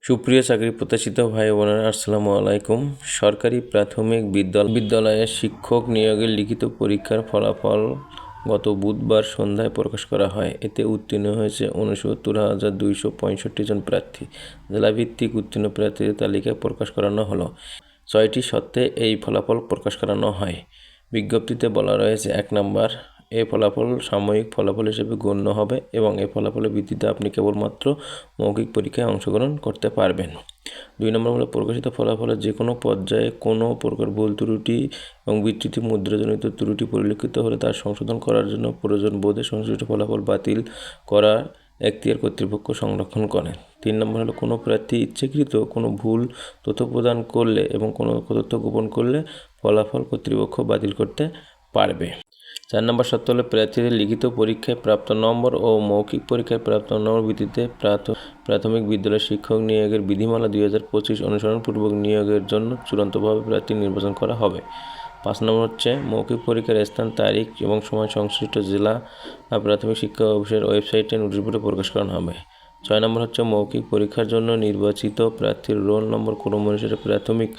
সুপ্রিয় চাকরি প্রত্যাশিত ভাই বোনেরা, আসসালামু আলাইকুম। সরকারি প্রাথমিক বিদ্যালয়ে শিক্ষক নিয়োগের লিখিত পরীক্ষার ফলাফল গত বুধবার সন্ধ্যায় প্রকাশ করা হয়। এতে উত্তীর্ণ হয়েছে ৬৯,২৬৫ জন প্রার্থী। জেলাভিত্তিক উত্তীর্ণ প্রার্থীদের তালিকা প্রকাশ করানো হলো। ৬টি শর্তে এই ফলাফল প্রকাশ করানো হয়। বিজ্ঞপ্তিতে বলা রয়েছে, ১ নম্বর, এই ফলাফল সাময়িক ফলাফল হিসেবে গণ্য হবে এবং এই ফলাফলের ভিত্তিতে আপনি কেবলমাত্র মৌখিক পরীক্ষায় অংশগ্রহণ করতে পারবেন। ২ নম্বর হলো, প্রকাশিত ফলাফলের যে কোনো পর্যায়ে কোনো প্রকার ভুল ত্রুটি এবং বিচ্যুতি মুদ্রাজনিত ত্রুটি পরিলক্ষিত হলে তার সংশোধন করার জন্য প্রয়োজন বোধে সংশ্লিষ্ট ফলাফল বাতিল করার এখতিয়ার কর্তৃপক্ষ সংরক্ষণ করেন। ৩ নম্বর হলো, কোনো প্রার্থী ইচ্ছাকৃত কোনো ভুল তথ্য প্রদান করলে এবং কোনো তথ্য গোপন করলে ফলাফল কর্তৃপক্ষ বাতিল করতে পারবে। ৪ নম্বর শর্ত হলো, প্রার্থীদের লিখিত পরীক্ষায় প্রাপ্ত নম্বর ও মৌখিক পরীক্ষায় প্রাপ্ত নম্বর ভিত্তিতে প্রাথমিক বিদ্যালয় শিক্ষক নিয়োগের বিধিমালা ২০২৫ অনুসরণপূর্বক নিয়োগের জন্য চূড়ান্তভাবে প্রার্থী নির্বাচন করা হবে। ৫ নম্বর হচ্ছে, মৌখিক পরীক্ষার স্থান, তারিখ এবং সময় সংশ্লিষ্ট জেলা প্রাথমিক শিক্ষা অফিসের ওয়েবসাইটে নোটিশ বোর্ডে প্রকাশ করানো হবে। ৬ নম্বর হচ্ছে, মৌখিক পরীক্ষার জন্য নির্বাচিত প্রার্থীর রোল নম্বর ক্রম অনুসারে প্রাথমিক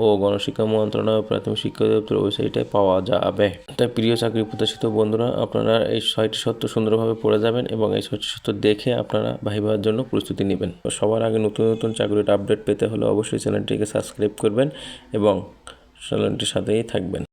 ও গণশিক্ষা মন্ত্রণালয় ও প্রাথমিক শিক্ষা অধিদপ্তরের ওয়েবসাইটে পাওয়া যাবে। তাই প্রিয় চাকরি প্রত্যাশিত বন্ধুরা, আপনারা এই ৬টি শর্ত সুন্দরভাবে পড়ে যাবেন এবং এই ৬টি শর্ত দেখে আপনারা ভাইবার জন্য প্রস্তুতি নেবেন। সবার আগে নতুন নতুন চাকরির আপডেট পেতে হলে অবশ্যই চ্যানেলটিকে সাবস্ক্রাইব করবেন এবং চ্যানেলটির সাথেই থাকবেন।